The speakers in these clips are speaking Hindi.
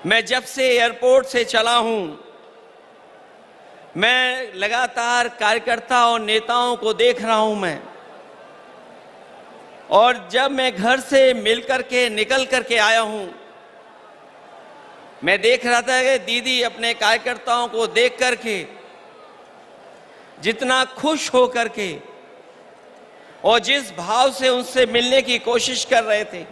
मैं जब से एयरपोर्ट से चला हूं, मैं लगातार कार्यकर्ता और नेताओं को देख रहा हूं मैं। और जब मैं घर से निकल करके आया हूं, मैं देख रहा था कि दीदी अपने कार्यकर्ताओं को देख करके जितना खुश हो करके और जिस भाव से उनसे मिलने की कोशिश कर रहे थे,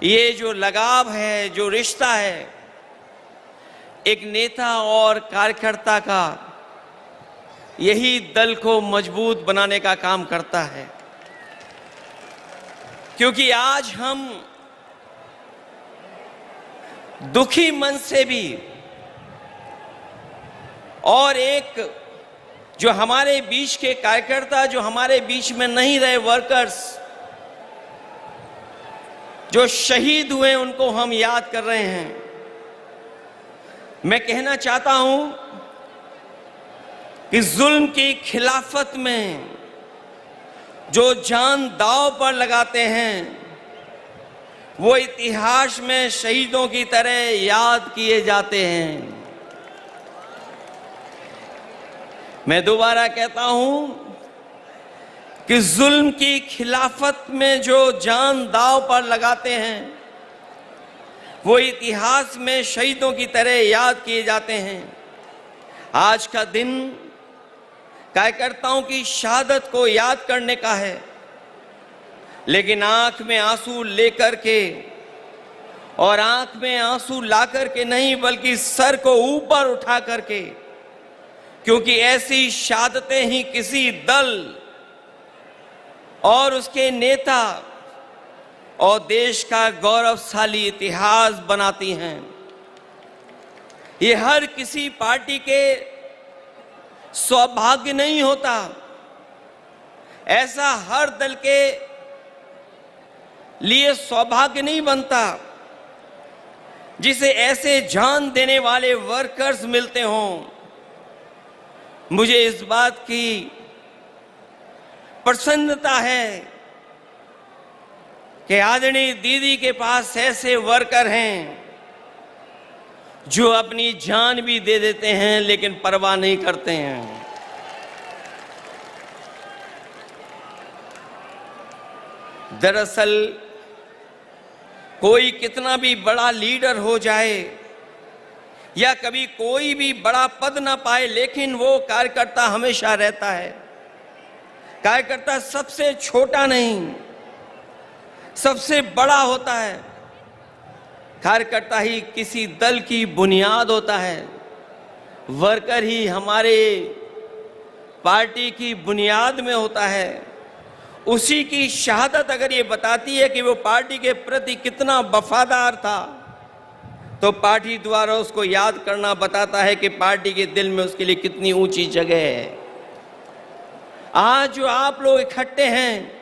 ये जो लगाव है, जो रिश्ता है एक नेता और कार्यकर्ता का, यही दल को मजबूत बनाने का काम करता है। क्योंकि आज हम दुखी मन से भी और एक जो हमारे बीच के कार्यकर्ता जो हमारे बीच में नहीं रहे, वर्कर्स जो शहीद हुए, उनको हम याद कर रहे हैं। मैं कहना चाहता हूं कि जुल्म की खिलाफत में जो जान दांव पर लगाते हैं, वो इतिहास में शहीदों की तरह याद किए जाते हैं। मैं दोबारा कहता हूं कि जुल्म की खिलाफत में जो जान दांव पर लगाते हैं, वो इतिहास में शहीदों की तरह याद किए जाते हैं। आज का दिन कार्यकर्ताओं की शहादत को याद करने का है, लेकिन आंख में आंसू लेकर के और आंख में आंसू ला करके नहीं, बल्कि सर को ऊपर उठा करके, क्योंकि ऐसी शहादतें ही किसी दल और उसके नेता और देश का गौरवशाली इतिहास बनाती हैं। ये हर किसी पार्टी के सौभाग्य नहीं होता, ऐसा हर दल के लिए सौभाग्य नहीं बनता जिसे ऐसे जान देने वाले वर्कर्स मिलते हों। मुझे इस बात की प्रसन्नता है कि आदरणीय दीदी के पास ऐसे वर्कर हैं जो अपनी जान भी दे देते हैं, लेकिन परवाह नहीं करते हैं। दरअसल कोई कितना भी बड़ा लीडर हो जाए या कभी कोई भी बड़ा पद ना पाए, लेकिन वो कार्यकर्ता हमेशा रहता है। कार्यकर्ता सबसे छोटा नहीं, सबसे बड़ा होता है। कार्यकर्ता ही किसी दल की बुनियाद होता है। वर्कर ही हमारे पार्टी की बुनियाद में होता है। उसी की शहादत अगर ये बताती है कि वो पार्टी के प्रति कितना वफादार था, तो पार्टी द्वारा उसको याद करना बताता है कि पार्टी के दिल में उसके लिए कितनी ऊंची जगह है। आज जो आप लोग इकट्ठे हैं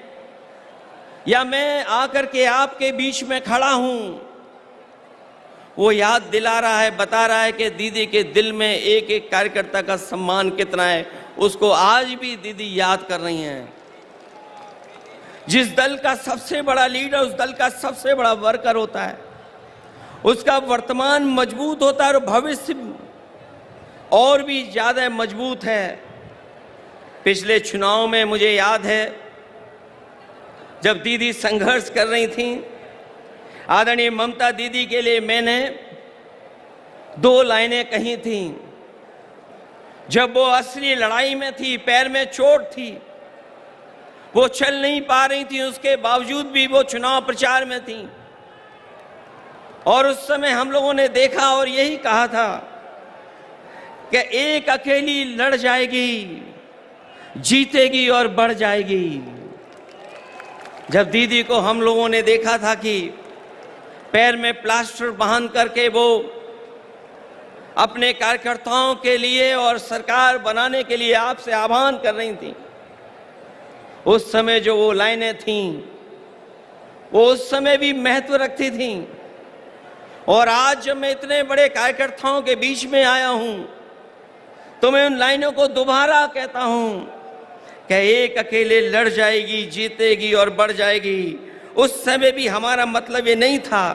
या मैं आकर के आपके बीच में खड़ा हूं, वो याद दिला रहा है, बता रहा है कि दीदी के दिल में एक एक कार्यकर्ता का सम्मान कितना है। उसको आज भी दीदी याद कर रही हैं। जिस दल का सबसे बड़ा लीडर उस दल का सबसे बड़ा वर्कर होता है, उसका वर्तमान मजबूत होता है और भविष्य और भी ज्यादा मजबूत है। पिछले चुनाव में मुझे याद है, जब दीदी संघर्ष कर रही थी, आदरणीय ममता दीदी के लिए मैंने 2 लाइनें कही थी। जब वो असली लड़ाई में थी, पैर में चोट थी, वो चल नहीं पा रही थी, उसके बावजूद भी वो चुनाव प्रचार में थी। और उस समय हम लोगों ने देखा और यही कहा था कि एक अकेली लड़ जाएगी, जीतेगी और बढ़ जाएगी। जब दीदी को हम लोगों ने देखा था कि पैर में प्लास्टर बांध करके वो अपने कार्यकर्ताओं के लिए और सरकार बनाने के लिए आपसे आह्वान कर रही थी, उस समय जो वो लाइनें थीं, वो उस समय भी महत्व रखती थीं। और आज जब मैं इतने बड़े कार्यकर्ताओं के बीच में आया हूं, तो मैं उन लाइनों को दोबारा कहता हूं कि एक अकेले लड़ जाएगी, जीतेगी और बढ़ जाएगी। उस समय भी हमारा मतलब ये नहीं था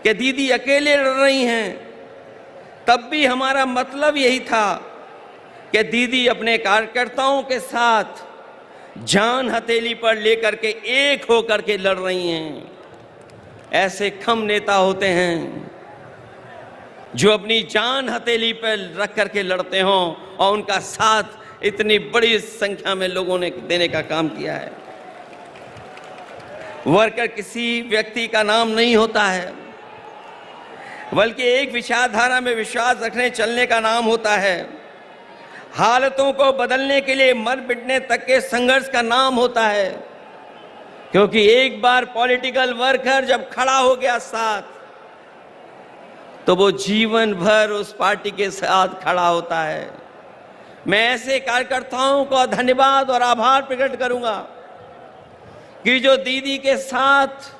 कि दीदी अकेले लड़ रही हैं, तब भी हमारा मतलब यही था कि दीदी अपने कार्यकर्ताओं के साथ जान हथेली पर लेकर के एक होकर के लड़ रही हैं। ऐसे कम नेता होते हैं जो अपनी जान हथेली पर रख करके लड़ते हों और उनका साथ इतनी बड़ी संख्या में लोगों ने देने का काम किया है। वर्कर किसी व्यक्ति का नाम नहीं होता है, बल्कि एक विचारधारा में विश्वास रखने चलने का नाम होता है। हालतों को बदलने के लिए मर मिटने तक के संघर्ष का नाम होता है, क्योंकि एक बार पॉलिटिकल वर्कर जब खड़ा हो गया साथ, तो वो जीवन भर उस पार्टी के साथ खड़ा होता है। मैं ऐसे कार्यकर्ताओं को धन्यवाद और आभार प्रकट करूंगा कि जो दीदी के साथ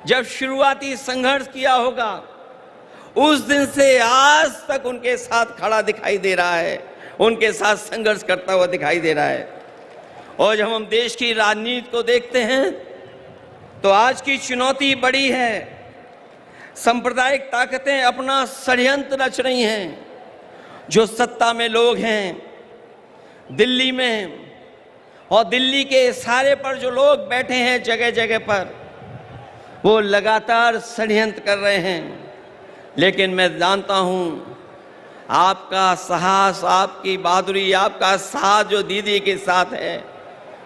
जब शुरुआती संघर्ष किया होगा, उस दिन से आज तक उनके साथ खड़ा दिखाई दे रहा है, उनके साथ संघर्ष करता हुआ दिखाई दे रहा है। और जब हम देश की राजनीति को देखते हैं तो आज की चुनौती बड़ी है। सांप्रदायिक ताकतें अपना षड्यंत्र रच रही हैं। जो सत्ता में लोग हैं दिल्ली में, और दिल्ली के इशारे पर जो लोग बैठे हैं जगह जगह पर, वो लगातार षड्यंत्र कर रहे हैं। लेकिन मैं जानता हूँ आपका साहस, आपकी बहादुरी, आपका साथ जो दीदी के साथ है,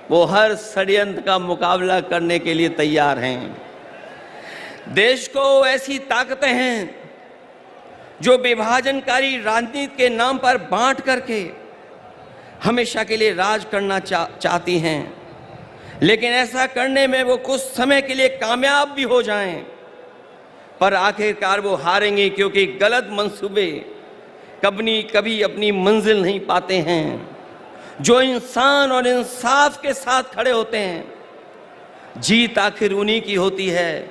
वो हर षड्यंत्र का मुकाबला करने के लिए तैयार हैं। देश को ऐसी ताकतें हैं जो विभाजनकारी राजनीति के नाम पर बांट करके हमेशा के लिए राज करना चाहती हैं, लेकिन ऐसा करने में वो कुछ समय के लिए कामयाब भी हो जाएं, पर आखिरकार वो हारेंगे, क्योंकि गलत मंसूबे कभी अपनी मंजिल नहीं पाते हैं। जो इंसान और इंसाफ के साथ खड़े होते हैं, जीत आखिर उन्हीं की होती है।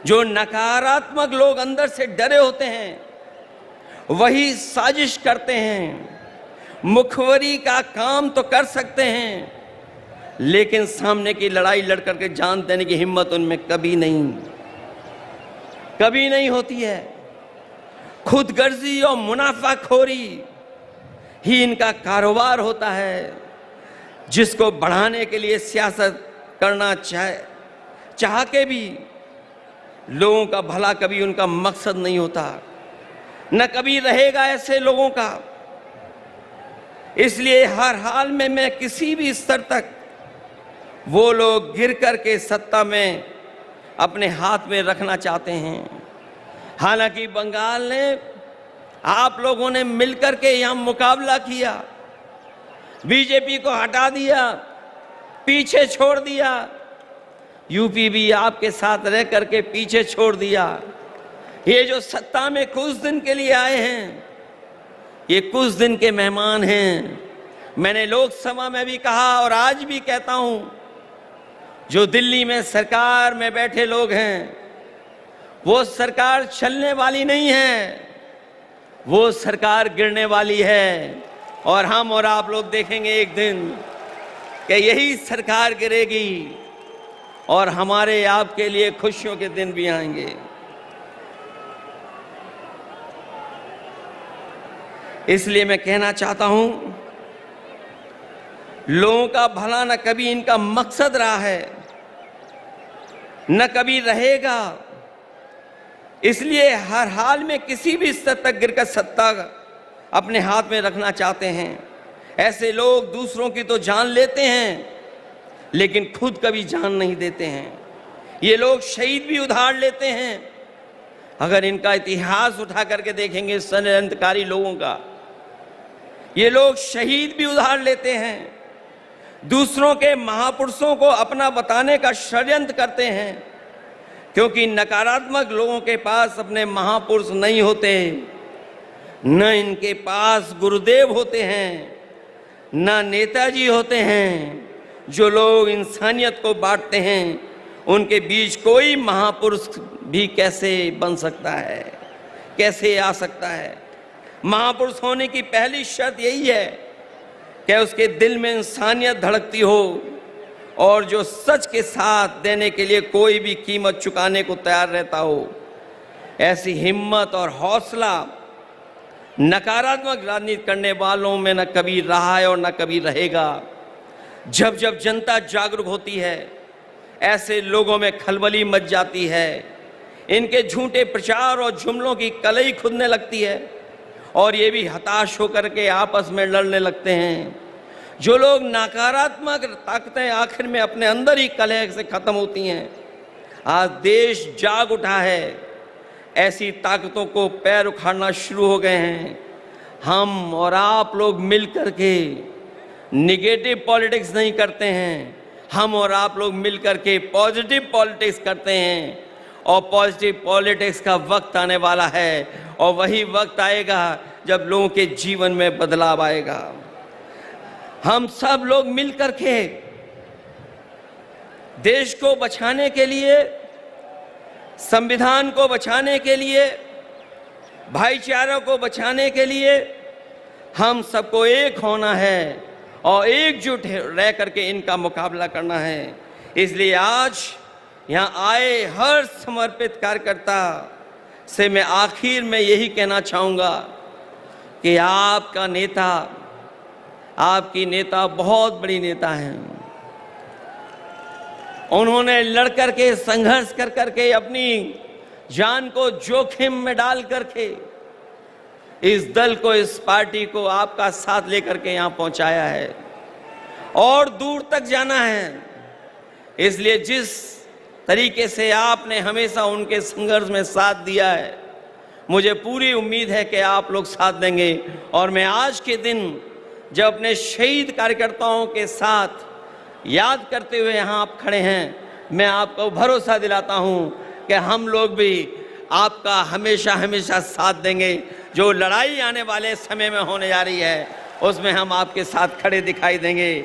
जो नकारात्मक लोग अंदर से डरे होते हैं, वही साजिश करते हैं। मुखबरी का काम तो कर सकते हैं, लेकिन सामने की लड़ाई लड़ करके जान देने की हिम्मत उनमें कभी नहीं होती है। खुदगर्जी और मुनाफाखोरी ही इनका कारोबार होता है, जिसको बढ़ाने के लिए सियासत करना चाह के भी लोगों का भला कभी उनका मकसद नहीं होता, न कभी रहेगा ऐसे लोगों का। इसलिए हर हाल में मैं किसी भी स्तर तक वो लोग गिर करके सत्ता में अपने हाथ में रखना चाहते हैं। हालांकि बंगाल ने, आप लोगों ने मिलकर के यहाँ मुकाबला किया, बीजेपी को हटा दिया, पीछे छोड़ दिया। यूपी भी आपके साथ रह करके पीछे छोड़ दिया। ये जो सत्ता में कुछ दिन के लिए आए हैं, ये कुछ दिन के मेहमान हैं। मैंने लोकसभा में भी कहा और आज भी कहता हूं, जो दिल्ली में सरकार में बैठे लोग हैं, वो सरकार चलने वाली नहीं है, वो सरकार गिरने वाली है। और हम और आप लोग देखेंगे एक दिन कि यही सरकार गिरेगी और हमारे आपके लिए खुशियों के दिन भी आएंगे। इसलिए मैं कहना चाहता हूं, लोगों का भला न कभी इनका मकसद रहा है, न कभी रहेगा। इसलिए हर हाल में किसी भी स्तर तक गिरकर सत्ता अपने हाथ में रखना चाहते हैं। ऐसे लोग दूसरों की तो जान लेते हैं, लेकिन खुद कभी जान नहीं देते हैं। ये लोग शहीद भी उधार लेते हैं। अगर इनका इतिहास उठा करके देखेंगे षड्यंत्रकारी लोगों का, ये लोग शहीद भी उधार लेते हैं, दूसरों के महापुरुषों को अपना बताने का षड्यंत्र करते हैं, क्योंकि नकारात्मक लोगों के पास अपने महापुरुष नहीं होते, न इनके पास गुरुदेव होते हैं, न नेताजी होते हैं। जो लोग इंसानियत को बांटते हैं, उनके बीच कोई महापुरुष भी कैसे बन सकता है, कैसे आ सकता है। महापुरुष होने की पहली शर्त यही है कि उसके दिल में इंसानियत धड़कती हो और जो सच के साथ देने के लिए कोई भी कीमत चुकाने को तैयार रहता हो। ऐसी हिम्मत और हौसला नकारात्मक राजनीति करने वालों में न कभी रहा है और न कभी रहेगा। जब जब जनता जागरूक होती है, ऐसे लोगों में खलबली मच जाती है, इनके झूठे प्रचार और जुमलों की कलई खुदने लगती है और ये भी हताश होकर के आपस में लड़ने लगते हैं। जो लोग नकारात्मक ताकतें आखिर में अपने अंदर ही कलह से खत्म होती हैं। आज देश जाग उठा है, ऐसी ताकतों को पैर उखाड़ना शुरू हो गए हैं। हम और आप लोग मिल कर के निगेटिव पॉलिटिक्स नहीं करते हैं, हम और आप लोग मिल कर के पॉजिटिव पॉलिटिक्स करते हैं और पॉजिटिव पॉलिटिक्स का वक्त आने वाला है और वही वक्त आएगा जब लोगों के जीवन में बदलाव आएगा। हम सब लोग मिल कर के देश को बचाने के लिए, संविधान को बचाने के लिए, भाईचारा को बचाने के लिए हम सबको एक होना है और एकजुट रह करके इनका मुकाबला करना है। इसलिए आज यहाँ आए हर समर्पित कार्यकर्ता से मैं आखिर में यही कहना चाहूँगा कि आपका नेता, आपकी नेता बहुत बड़ी नेता हैं। उन्होंने लड़ करके, संघर्ष कर करके, अपनी जान को जोखिम में डाल करके इस दल को, इस पार्टी को आपका साथ लेकर के यहाँ पहुँचाया है और दूर तक जाना है। इसलिए जिस तरीके से आपने हमेशा उनके संघर्ष में साथ दिया है, मुझे पूरी उम्मीद है कि आप लोग साथ देंगे। और मैं आज के दिन जब अपने शहीद कार्यकर्ताओं के साथ याद करते हुए यहाँ आप खड़े हैं, मैं आपको भरोसा दिलाता हूँ कि हम लोग भी आपका हमेशा हमेशा साथ देंगे। जो लड़ाई आने वाले समय में होने जा रही है, उसमें हम आपके साथ खड़े दिखाई देंगे।